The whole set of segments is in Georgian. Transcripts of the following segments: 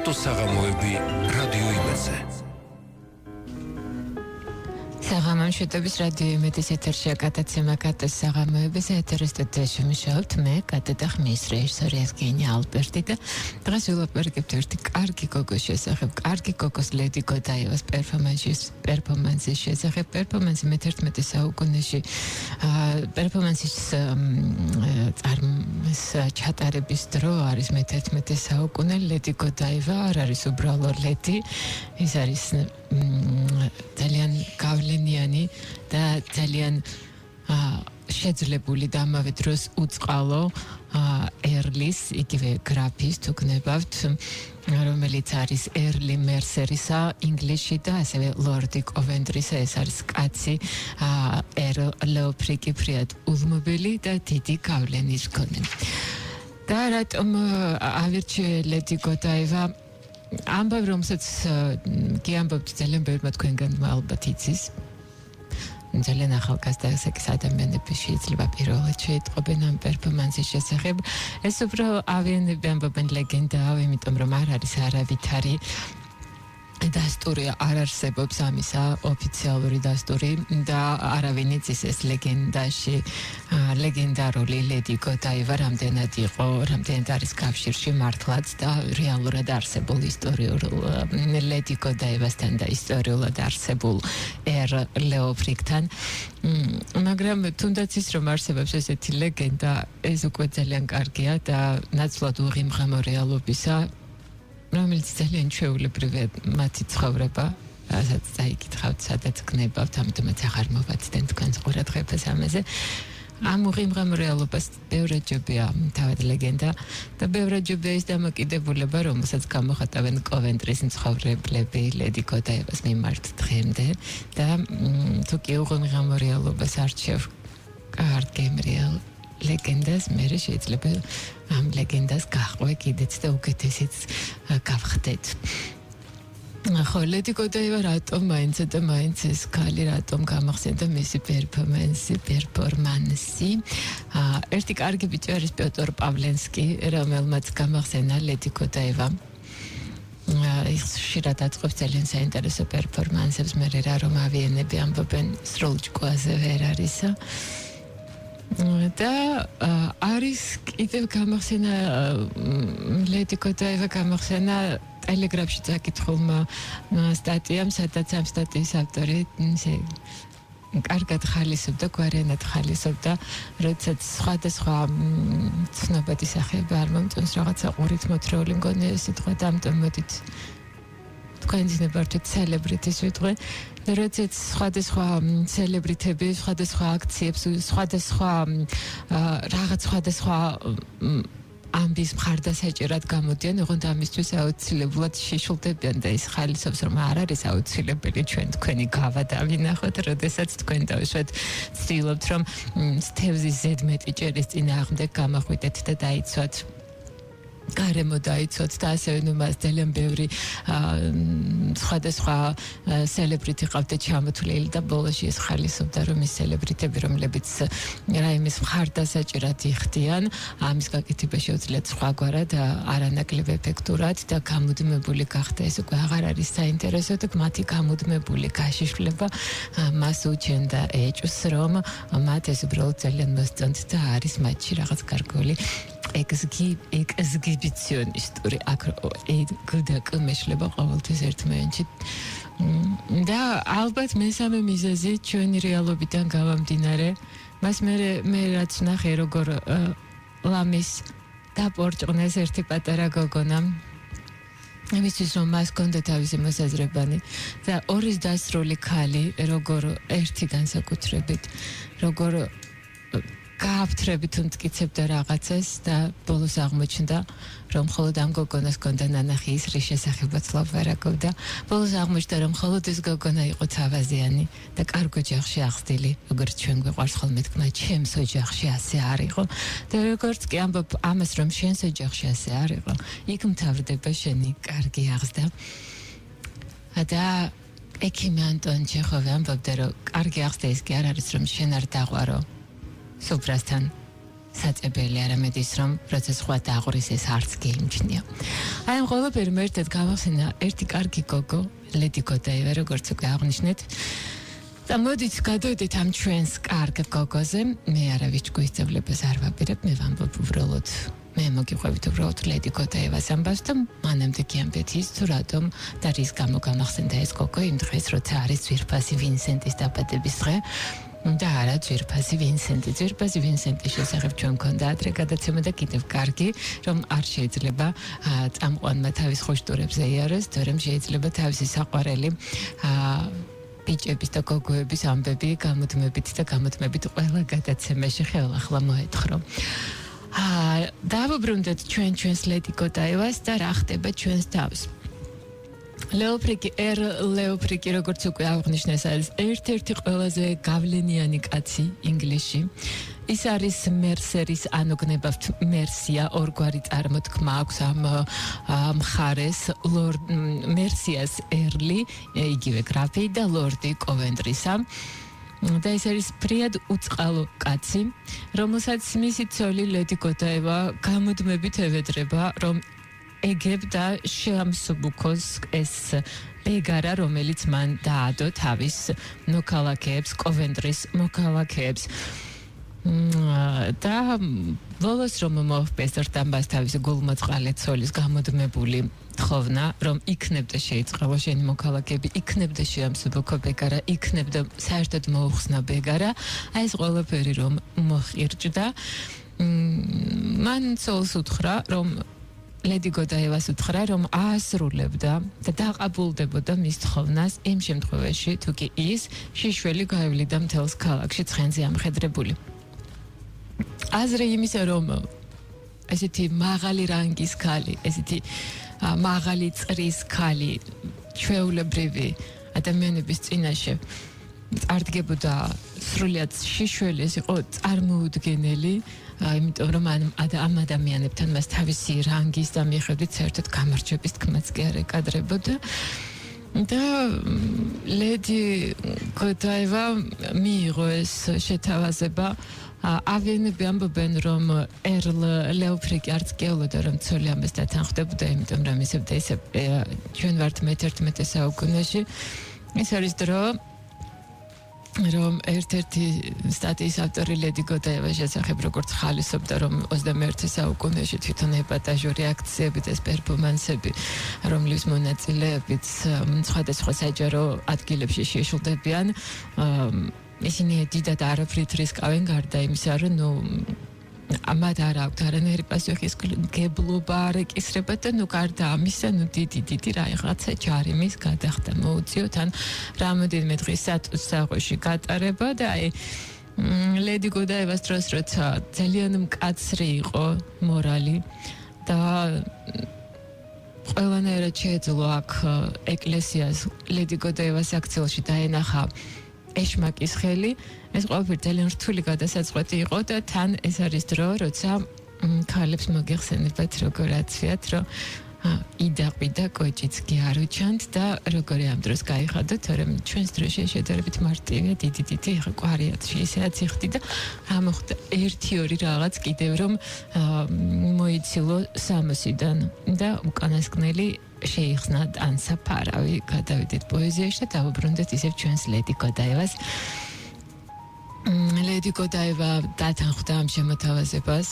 საბოლოო საღამოები რადიო იმედზე. საღამო მშვიდობის რადიო იმედის ეთერში აკატაცემა კატოს საღამოების ეთერის სტუდიაში მუშაობთ მე კატო და ხმის რეჟისორი евгения ალბერტი და დღეს ვილაპარაკებთ ერთი კარგი გოგოს შესახებ, კარგი გოგოს ლედი გოდაევას პერფორმანსის შესახებ. პერფორმანსი მე-11 საუკუნეში პერფორმანსის ჩატარების დრო არის მე-11 საუკუნე. ლედი გოდაევა არ არის უბრალო ლედი, ის არის ძალიან გავლენიანი და ძალიან შეძლებული და ამავე დროს უწყალო ერლის, იგივე გრაფის თუ გნებავთ, რომელიც არის ერლი მერსერისა ინგლისში და ასევე ლორდი კოვენტრისა, ეს არის კაცი ლეოფრიკი ფრიად ულმობელი და დიდი გავლენის მქონე. და რატომ ავირჩიე ლედი გოდაევა? ამბავ რომელსაც კი ამბობთ ძალიან ბევრმა თქვენგან ალბათ იცის. ძალიან ახალგაზრდა ადამიანები შეიძლება პირველად შეიტყობენ ამ პერფორმანსის შესახებ. ეს უფრო ავიანები ამბობენ ლეგენდაა, იმიტომ რომ არ არის არავითარი დასტური არ არსებობს ამისა, ოფიციალური დასტური და არავინ იცის ეს ლეგენდაში ლეგენდარული ლედი გოდაევა რამდენად იყო, რამდენად არის კავშირში მართლაც და რეალურად არსებულ ისტორიულ ლედი გოდაევასთან და ისტორიულად არსებულ ლეოფრიკთან. მაგრამ თუნდაც ის რომ არსებობს ესეთი ლეგენდა, ეს უკვე ძალიან კარგია და ნაცვლად უღიმღამო რეალობისა, რომელიც ძალიან ჩვეულებრივია მათი ცხოვრება, რასაც წაიკითხავთ, სადაც გნებავთ, ამიტომაც აღარ მოვაცდენ თქვენს ყურადღებას ამაზე. ამ უღიმღამო რეალობას ბევრად ჯობია თავად ლეგენდა და ბევრად ჯობია ის დამოკიდებულება, რომელსაც გამოხატავენ კოვენტრის მცხოვრებლები ლედი გოდაევას მიმართ დღემდე და თუ კი უღიმღამო რეალობას არჩევ კარგი ლეგენდას, მერე შეიძლება ამ ლეგენდას გაყვე კიდეც და უკეთესიც გავხდეთ. ხო, ლედი გოდაევა რატომ მაინც და მაინც ეს ქალი რატომ გამახსენდა მისი პერფორმანსი? ერთი კარგი ბიჭი არის პიოტრ პავლენსკი, რომელმაც გამახსენა ლედი გოდაევა. ის ხშირად აწყობს ძალიან საინტერესო პერფორმანსებს, მე რა რომ ავიანები ამბობენ სრულ ჭკუაზე ვერ არისო. და არის კიდევ გამახსენა ლედი გოდაევა გამახსენა ტელეგრაფში წაკითხულმა სტატიამ, სადაც ამ სტატიის ავტორი კარგად ხალისობდა, გვარიანად ხალისობდა, როდესაც სხვადასხვა ცნობადი სახეები არ მომწონს რაღაცა ყურით მოთრეული მგონია სიტყვა და ამიტომ მოდით თქვენ ძინებართვით celebrities ვიტყვი. როდესაც სხვადასხვა celebrity-ები, სხვადასხვა აქციებს, სხვადასხვა ამბის მხარდასაჭერად გამოდიან, ოღონდ ამისთვის აუცილებლად შიშულდებიან და ის ხალისობს, რომ არ არის აუცილებელი თქვენი გავა დავინახოთ, როდესაც თქვენ დავიშვათ ცდილობთ, რომ თევზის ზედმეტი ჭერის წინააღმდეგ გამახვიდეთ და დაიცვათ. გარემო დაიცვათ და ასევე მას ძალიან ბევრი სხვადასხვა celebrity ყავდა ჩამოთვლილი და ბოლოში ეს ხალისობდა, რომ ის celebrity-ები, რომლებიც რაიმის მხარდასაჭერად იხდიან, ამის გაკეთება შეუძლიათ სხვაგვარად, არანაკლებ ეფექტურად და გამუდმებული გახდა. ეს უკვე აღარ არის საინტერესო და მათი გამუდმებული გაშიშვლება მას უჩენდა ეჭვს, რომ მათ ეს უბრალოდ ძალიან მოსწონთ და არის მათში რაღაც გარკვეული ექსგიბიციონისტური გუდაკ მეშლება ყოველთვის ერთმანეთში. და ალბათ მესამე მიზეზი ჩვენი რეალობიდან გამამდინარე, მას მე რაც ნახე როგორ ლამის დაპორჭყნეს ერთი პატარა გოგონა, იმისთვის რომ მას ჰქონდა თავისი მოსაზრებანი და ორის დასრული ქალი, როგორ ერთი განსაკუთრებით, როგორ გააფთრებით უმტკიცებდა რაღაცას და ბოლოს აღმოჩნდა, რომ მხოლოდ ამ გოგონას ჰქონდა ნანახი ის რის შესახებაც ლაპარაკობდა. ბოლოს აღმოჩნდა, რომ მხოლოდ ეს გოგონა იყო თავაზიანი და კარგ ოჯახში აღზრდილი, როგორც ჩვენ გვიყვარს ხოლმე თქმა, ჩემს ოჯახში ასე არ იყო. და როგორც კი ამბობ ამას, რომ შენს ოჯახში ასე არ იყო, იქ მთავრდება შენი კარგი აღზრდა. და ექიმი ანტონ ჩეხოვი ამბობდა, რომ კარგი აღზრდა ის კი არ არის, რომ შენ არ დაყვარო სუფრასთან საწებელი არამედ ის რომ როცა სხვა დააღურის ეს არც გეიმჩნია. აი ამ ყველაფერი ერთად გავახსენა ერთი კარგი გოგო ლედი გოდაევა როგორც უკვე აღნიშნეთ. და მოდით გადავიდეთ ამ ჩვენს კარგ გოგოზე. მე არავის გვისწავლებას არ ვაპირებ, მე ვამბობ უბრალოდ მე მოგიყვებით უბრალოდ ლედი გოდაევას ამბავს და მანამდე გიამბეთ ის თუ რატომ და რის გამო გამახსენდა ეს გოგო იმ დღეს როცა არის ძვირფასი ვინსენტის დაბადების დღე და არა ძვირფასი ვინსენტი. ძვირფასი ვინსენტის შესახებ ჩვენ მქონდა ადრე გადაცემა და კიდევ კარგი რომ არ შეიძლება წამყვანმა თავის ხოშტურებზე იაროს, თორემ შეიძლება თავისი საყვარელი ბიჭების და გოგოების ამბები გამოდმებით და გამოდმებით ყველა გადაცემაში ხელახლა მოეთხრო. დავუბრუნდეთ ჩვენს ლედი გოდაევას და რა ხდება ჩვენს თავს. ლეოფრიკი როგორც უკვე აღნიშნეს არის ერთ-ერთი ყველაზე გავლენიანი კაცი ინგლისში. ის არის მერსერის ანოგნებავთ მერსია ორგვარი წარმოთქმა აქვს ამ მხარეს მერსიას ერლი იგივე გრაფი და ლორდი კოვენტრისა. და ეს არის ფრიად უწყალო კაცი, რომელსაც მისი ცოლი ლედი გოდაევა გამუდმებით ევედრება, რომ ეგებდა შეამსუბუქოს ეს ბეგარა, რომელიც მან დაადო თავის მოქალაქეებს, კოვენტრის მოქალაქეებს. და ბოლოს რომ მოხდეს რთამბას თავისი გულმოწყალე ცოლის გამოდმებული თხოვნა, რომ იქნებდა შეიწყალო შენი მოქალაქეები, იქნებდა შეამსუბუქო ბეგარა, იქნებდა საერთოდ მოუხსნა ბეგარა, აი ეს ყველაფერი რომ მოხირჭდა, მან ცოლს უთხრა, რომ ლედი გოდაევას უთხრა, რომ აასრულებდა და დაყაბულდებოდა მის თხოვნას იმ შემთხვევაში, თუ კი ის შიშველი გაევლიდა მთელს ქალაქში ცხენზე ამხედრებული. აზრი იმისა, რომ ესეთი მაღალი რანგის ქალი, ესეთი მაღალი წრის ქალი, ჩვეულებრივი ადამიანების წინაშე წარდგებოდა სრულიად შიშველი, ეს იყო წარმოუდგენელი, იმიტომ რომ ამ ადამიანებთან მას თავისი რანგის და მიხედვით საერთოდ გამარჯვების თქმაც კი არ ეკადრებოდა. და ლედი გოდაევა მიიღო ეს შეთავაზება. ავიანები ამბობენ, რომ ერლ ლეოფრიკი არც გეულოდა, რომ ცოლი ამას დათანხმდებოდა, იმიტომ რომ ისე ჩვენ ვართ მე-11 საუკუნეში. ეს არის დრო, რომ ერთ-ერთი სტატიის ავტორი ლედი გოდაევას შესახებ როგორც ხალისობდა, რომ 21 საუკუნეში თვითონ ეპატაჟური აქციები და პერფორმანსები, რომლის მონაწილეებიც სხვადასხვა საჯარო ადგილებში შეშლდებიან, ისინი დიდად არაფრით რისკავენ გარდა იმისა, რომ ამათ არ აქვთ არანაირი პასუხისმგებლობა არ ეკისრება და გარდა ამისა, დიდი რაღაცა ჯარიმის გადახდა მოუწიოთ ან რამოდენიმე დღის სატუსაღოში გატარება და აი ლედი გოდაევას დროს როცა ძალიან მკაცრი იყო მორალი და ყველანაირად შეეძლო აქ ეკლესიას ლედი გოდაევას აქციელში დაენახა ეშმაკის ხელი, ეს ყველაფერი ძალიან რთული გადასაწყვეტი იყო და თან ეს არის დრო, როცა ქალებს მოგეხსენებათ როგორ აცვიათ, რომ იდაყვიდა კოჭიც კი არ უჩანთ და როგორი ამ დროს გაიხადოთ, თორემ ჩვენს დროში შედარებით მარტივია, დიდი ყვარიათში ისეაც იხდი და რა მოხდა 1-2 რაღაც კიდევ რომ მოიცილო სამოსიდან და უკანასკნელი შეიხსნა ანსაფარავი. გადავიდეთ პოეზიაში და დავუბრუნდეთ ისევ ჩვენს ლედი გოდაევას. ლედი გოდაევა დათანხმდა ამ შემოთავაზებას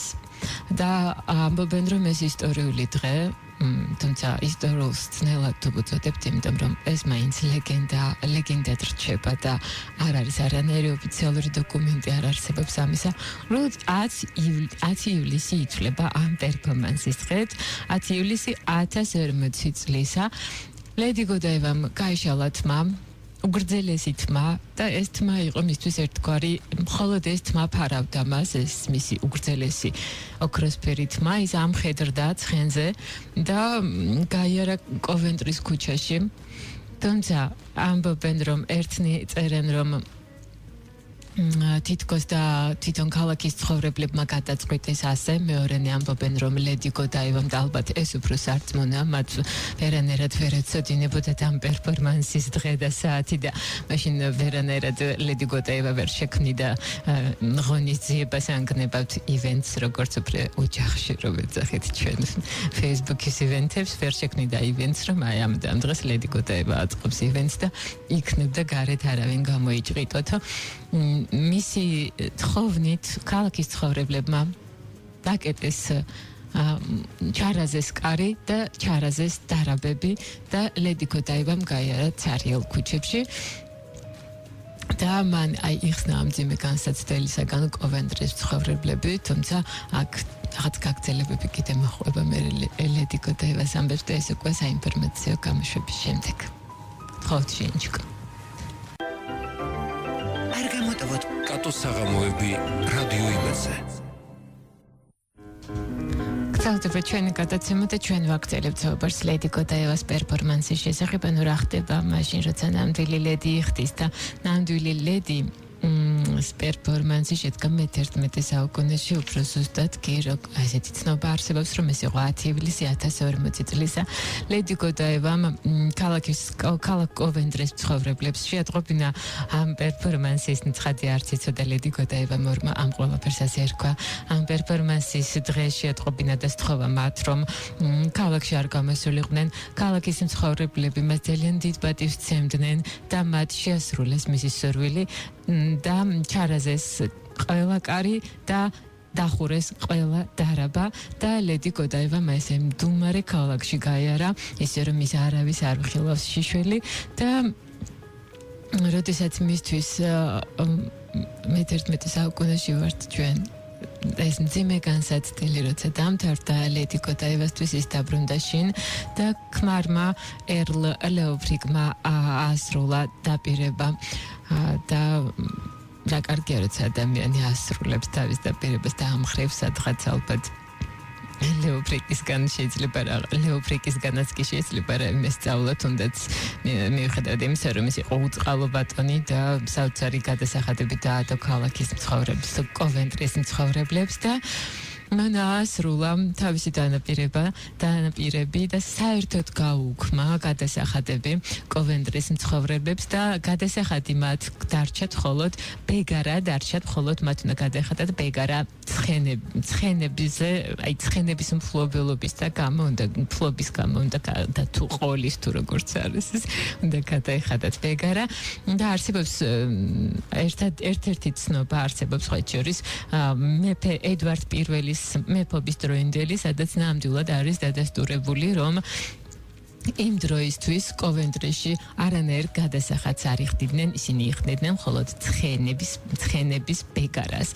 და ამბობენ, რომ ეს ისტორიული დღე, თუმცა ისტორიულს ძნელად თუ ვუწოდებთ, იმიტომ რომ ეს მაინც ლეგენდად რჩება და არ არის არანაირი ოფიციალური დოკუმენტი არ არსებობს ამისა. რომ 10 ივლისი ითვლება ამ პერფორმანსის დღედ, 10 ივლისი 1040 წლისა. ლედი გოდაევამ გაიშალა თმა, უგრძელესი თმა და ეს თმა იყო მისთვის ერთგვარი, მხოლოდ ეს თმა ფარავდა მას, ეს მისი უგრძელესი ოქროსფერი თმა, ის ამხედრდა ცხენზე და გაიარა კოვენტრის ქუჩაში. თუმცა ამბობენ, რომ ერთნი წერენ, რომ თითქოს და თვითონ ქალაქის ცხოვრებლებმა გადაწყვიტეს ასე მეორენი ამბობენ რომ ლედი გოდაევამ და ალბათ ეს უფრო სარწმუნოა მათ ვერანაირად ვერ ეცოდინებოდათ ამ პერფორმანსის დღე და საათი და მაშინ ვერანაირად ლედი გოდაევა ვერ შექმნიდა ღონისძიებას ანგნებავთ ივენტს როგორც უფრო ოჯახში რომ ეძახით ჩვენ Facebook-ის ივენტებს ვერ შექმნიდა ივენტს რომ აი ამ დღეს ლედი გოდაევა აწყობს ივენტს და იქნებ და გარეთ არავინ გამოიჭრიტოთო მისი თხოვნით ქალაქის ცხოვრებლებმა დაკეტეს ჩარაზეს კარი და ჩარაზეს დარაბები და ლედი გოდაევამ გაიარა ცარიელ ქუჩებში და მან აი იხსნა ამ ძიმე განსაცდელისაგან კოვენტრის ცხოვრებლები თუმცა აქ რაღაც გაგრძელებები კიდე მოხვება მე ლედი გოდაევას ამბებს და ეს უკვე საინფორმაციო გამოშვების შემდეგ ხოთშინჩკ კატოს საღამოები რადიო იმედზე. გწევდება ჩვენი გადაცემა და ჩვენ ვაგრძელებთ საუბარს ლედი გოდაევას პერფორმანსის შესახებ, ანუ რა ხდება მაშინ, როცა ნამდვილი ლედი იხდის და ნამდვილი ლედი პერფორმანსი შედგა მე-11 საუკუნეში უფრო ზუსტად კი ასეთი ცნობა არსებობს რომ ეს იყო 10 ივლისი 1040 წლისა ლედი გოდაევამ ქალაქ კოვენტრის ცხოვრებლებს შეატყობინა ამ პერფორმანსის ცხადი არც იცოდა ლედი გოდაევამ ამ ყველაფერს ასე ერქვა ამ პერფორმანსის დღეს შეატყობინა და სთხოვა მათ რომ ქალაქში არ გამოსულიყვნენ ქალაქის მცხოვრებლები მას ძალიან დიდ პატივს სცემდნენ და მათ შეასრულეს მისი სურვილი და ჩარაზეს ყველა კარი და დახურეს ყველა დარაბა და ლედი გოდაევამ ესე მდუმარე ქალაქში გაიარა ისე რომ ის არავის არ ხილავს შიშველი და როდესაც მისთვის მე-11 საუკუნეში ვართ ჩვენ ეს მძიმე განსაცდელი როცა დამთავრდა ლედი გოდაევასთვის ის დაბრუნდა შინ და ქმარმა ერლ ლეოფრიკმა ასრულა დაპირება და რა კარგია როცა ადამიანი ასრულებს თავის დაპირებას და ამხრევს სადღაც ალბათ ლეოფრიკისგან შეიძლება რა ლეოფრიკისგანაც კი შეიძლება რა მესწავლა თუნდაც მიუხედავად იმისა რომ ის იყო უწყალო ბატონი და საოცარი გადასახადები დაადო ქალაქის მცხოვრებლებს კოვენტრის მცხოვრებლებს და მან ასრულა თავისი დანაპირები და საერთოდ გაუქმა გადასახადები კოვენტრის მცხოვრებლებს და გადასახადი მათ დარჩათ მხოლოდ ბეგარა მათ უნდა გადაეხადათ ბეგარა ცხენებზე აი ცხენების მფლობელობის და მფლობის გამო უნდა და თუ ყოლის თუ როგორც არის უნდა გადაეხადათ ბეგარა და არსებობს ერთ-ერთი ცნობა არსებობს ხეთ შორის მეფე ედვარდ პირველის მეფობის დროინდელი, სადაც ნამდვილად არის დადასტურებული, რომ იმ დროისთვის კოვენტრიში არანაირ გადასახადს არ იხდიდნენ, ისინი იხდიდნენ მხოლოდ ცხენების ბეგარას.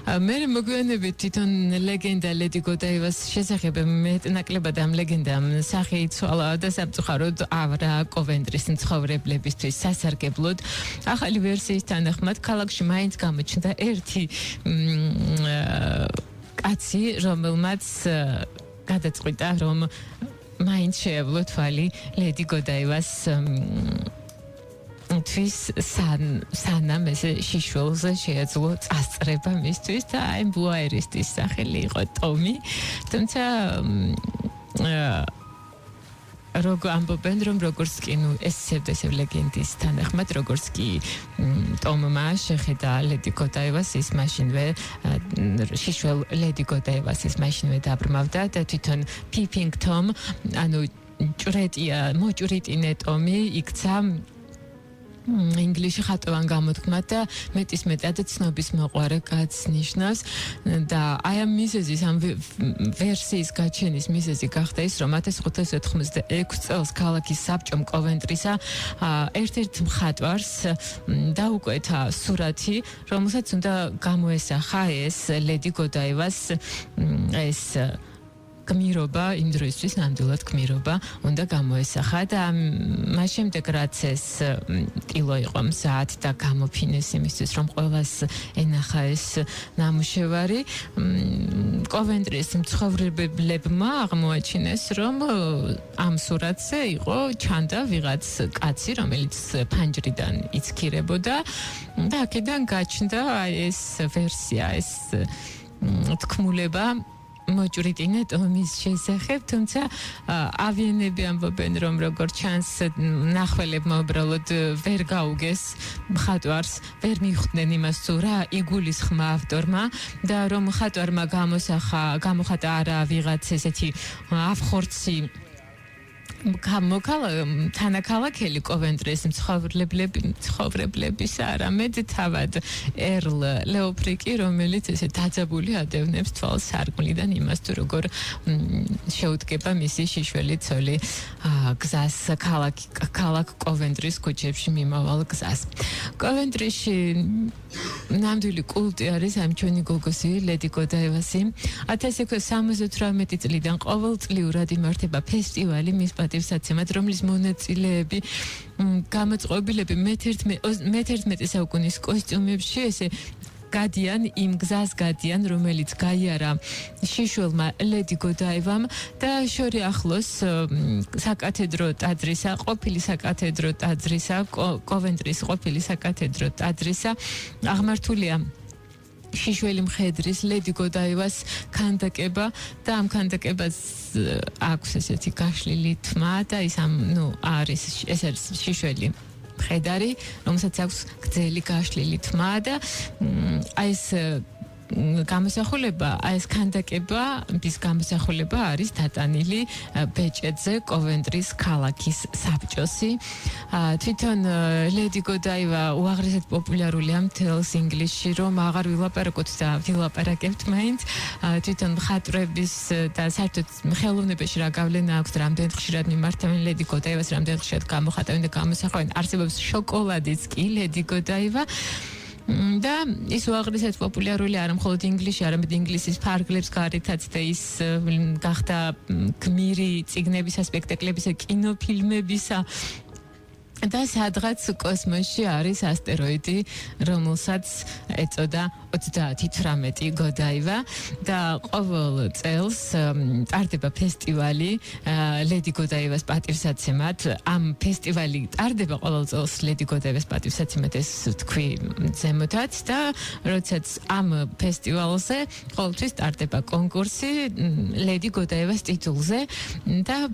მე მოგვიანებით თვითონ ლეგენდა ლედი გოდაევას შესახებ მეტნაკლებად ამ ლეგენდამ სახე იცვალა და სამწუხაროდ ავრა კოვენტრის მცხოვრებლებისთვის სასარგებლოდ. ახალი ვერსიის თანახმად ქალაქში მაინც გამოჩნდა ერთი კაცი, რომელმაც გადაწყვიტა, რომ მაინც შეევლო თვალი ლედი გოდაევას თვის სანამ ეს შიშველზე შეეძლო წასწრება მისთვის და აი ბუაერისტის სახელი იყო ტომი. თუმცა როგორ ამბობენ რომ როგორც კი ეს ლეგენდის თანახმად როგორც კი ტომმა შეხედა ლედი გოდაევას ის მაშინვე შიშველ ლედი გოდაევას ის მაშინვე დაბრმავდა და თვითონ პიპინგ ტომ ანუ მოჭრიტინე ტომი იქცა ინგლისში ხატოვან გამოთქმად და მეტის მეტად ცნობის მოყვარე კაცს ნიშნავს და აი ამ მიზეზის ამ ვერსიის გაჩენის მიზეზი გახდა ის რომ 1596 წელს ქალაქის საბჭომ კოვენტრისა ერთ-ერთ მხატვარს დაუკვეთა სურათი რომელსაც უნდა გამოესახა ეს ლედი გოდაევას ეს გმირობა იმ დროისთვის ნამდვილად გმირობა უნდა გამოესახა და მას შემდეგ რაც ეს ტილო იყო მზად და გამოფინეს იმისთვის რომ ყველას ენახა ეს ნამუშევარი კოვენტრის მცხოვრებლებმა აღმოაჩინეს რომ ამ სურათზე იყო ჩანდა ვიღაც კაცი რომელიც ფანჯრიდან იცქირებოდა და აქედან გაჩნდა ეს ვერსია ეს თქმულება მოჭრიტინე ტომის შესახებ, თუმცა ავიენები ამბობენ, რომ როგორც ჩანს, ნახველებმა უბრალოდ ვერ გაუგეს მხატვარს, ვერ მიხვდნენ იმას, თუ რა იგულისხმა ავტორმა და რომ მხატვარმა გამოხატა არა ვიღაც ესეთი ავხორცი თანაქალაქელი კოვენტრის მცხოვრებლების არამედ თავად ერლ ლეოფრიკი, რომელიც ესე დაძაბული ადევნებს თვალს სარკმლიდან იმას, თუ როგორ შეუდგება მისი შიშველი ცოლი გზას ქალაქ კოვენტრის ქუჩებში მიმავალ გზას. კოვენტრიში ნამდვილი კულტი არის ამ ჩვენი გოგოსი ლედი გოდაევასი. 1978 წლიდან ყოველწლიურად იმართება ფესტივალი მის პატივსაცემად, რომლის მონაწილეები გამოწყობილები მე-11 საუკუნის კოსტიუმებში ესე გადიან იმ გზას გადიან, რომელიც გაიარა შიშველმა ლედი გოდაევამ და შორი ახლოს საკათედრო ტაძრისა, ყოფილი საკათედრო ტაძრისა, კოვენტრის ყოფილი საკათედრო ტაძრისა აღმართულია შიშველი მხედრის ლედი გოდაევას ქანდაკება და ამ ქანდაკებას აქვს ესეთი გაშლილი თმა და ის არის შიშველი მხედარი, რომელსაც აქვს გრძელი გაშლილი თმა და აი ეს გამოსახულება, აი ეს ქანდაკება, ის გამოსახულება არის დატანილი ბეჭედზე, კოვენტრის ქალაქის საბჭოსი. თვითონ ლედი გოდაევა უაღრესად პოპულარულია მთელს ინგლისში, რომ აღარ ვილაპარაკოთ და ვილაპარაკებთ მაინც. თვითონ მხატვრების და საერთოდ ხელოვნებაში რა გავლენა აქვს, რამდენად ხშირად მიმართავენ ლედი გოდაევას, რამდენად ხშირად გამოხატავენ და გამოსახავენ. არსებობს შოკოლადის კი ლედი გოდაევა. და ის უაღრესად პოპულარული არა მხოლოდ ინგლისში, არამედ ინგლისის ფარგლებს გარეთაც და ის გახდა გმირი წიგნებისა, სპექტაკლებისა, კინოფილმებისა და სადღაც კოსმოსში არის ასტეროიდი, რომელსაც ეწოდა 3018 გოდაევა და ყოველ წელს ტარდება ფესტივალი ლედი გოდაევას პატივსაცემად. ამ ფესტივალი ტარდება ყოველ წელს ლედი გოდაევას პატივსაცემად, ეს თქვი ზემოთაც და როდესაც ამ ფესტივალზე ყოველთვის ტარდება კონკურსი ლედი გოდაევას ტიტულზე და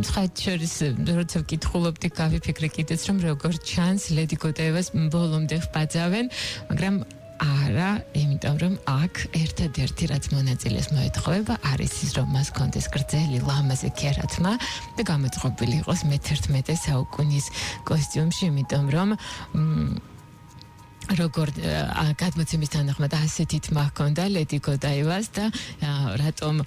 სხვათა შორის როცა ვკითხულობდი გავიფიქრე კიდეც რომ როგორ ჩანს ლედი გოდაევას ბოლომდე ვბაძავენ, მაგრამ არა, იმიტომ რომ აქ ერთადერთი რაც მონაწილეს მოეთხოვება არის ის, რომ მას კონდეს გრძელი ლამაზი ქერათმა და გამოწყობილი იყოს მე-11 საუკუნის კოსტიუმში, იმიტომ რომ როგორ გადმოცემის თანახმად ასეთი თმა ჰქონდა ლედი გოდაევას და რატომ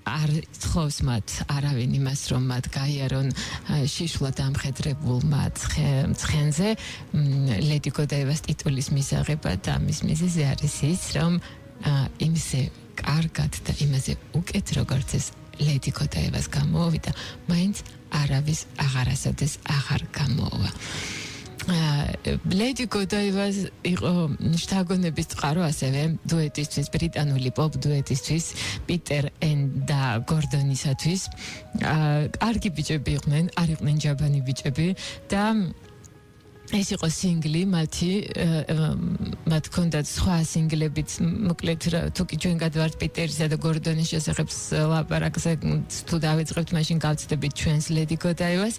არ ცხობს მათ არავინ იმას, რომ მათ გაიარონ შიშვლად ამხედრებულმა ცხენზე ლედი გოდაევას ტიტულის მისაღება და მის მიზეზი არის ის, რომ იმზე კარგად და იმაზე უკეთ როგორც ეს ლედი გოდაევას გამოვიდა, მაინც არავის აღარასოდეს აღარ გამოვა. ლედი გოდაევას იყო შთაგონების წყარო ასევე დუეტისთვის, ბრიტანული პოპ დუეტისთვის პიტერ ენ და გორდონისათვის. კარგი ბიჭები იყვნენ, არ იყვნენ ჯაბანი ბიჭები და ეს იყო სინგლი მათი, მათ ჰქონდათ სხვა სინგლებიც, მოკლედ თუ კი ჩვენ გადავართ პიტერისა და გორდონის შესახებ ლაპარაკზე, თუ დავიწყებთ, მაშინ გავცდებით ჩვენს ლედი გოდაევას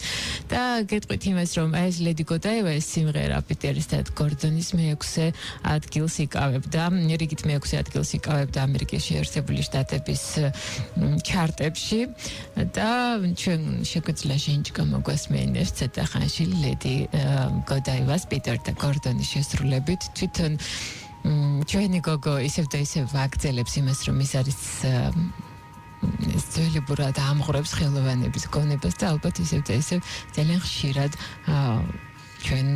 და გეტყვით იმას, რომ აი ეს ლედი გოდაევა, ეს სიმღერა პიტერის და გორდონის მე-6 ადგილს იკავებდა, რიგით მე-6 ადგილს იკავებდა ამერიკის შეერთებული შტატების ჩარტებში და ჩვენ შეგვეძლია შეინჭკა მოგვასმენებს ცოტა ხანში ლედი გოდაევას პიტერ და გორდონის შესრულებით. თვითონ ჩვენი გოგო ისევ და ისევ ვაგრძელებს იმას, რომ ის არის ძველებურად ამღვრებს ხელოვანების გონებას და ალბათ ისევ და ისევ ძალიან ხშირად ჩვენ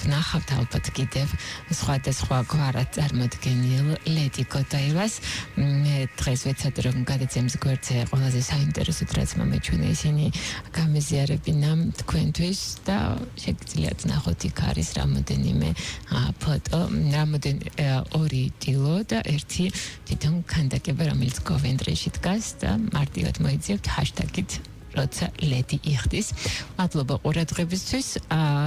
ვნახავთ ალბათ კიდევ სხვადასხვა გვარად წარმოდგენილ ლედი გოდაევას. მე დღეს ვეცადე რომ გადაცემის გვერდზე ყველაზე საინტერესოდ რაც მომეჩვენა ისინი გამეზიარებინა თქვენთვის და შეგიძლიათ ნახოთ იქ არის რამოდენიმე ფოტო, ორი ტილო და ერთი თვითონ ქანდაკება რომელიც Coventry-ში დგას და მარტივად მოიძიებთ ჰაშტაგით როცა ლედი იხდის. მადლობა ყურადღებისთვის.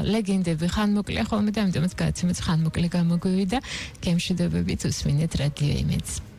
ლეგენდები ხანმოკლეა ხოლმე და ამიტომაც გადაცემაც ხანმოკლე გამოგვივიდა. გემშვიდობებით უსმინეთ რადიო იმედს.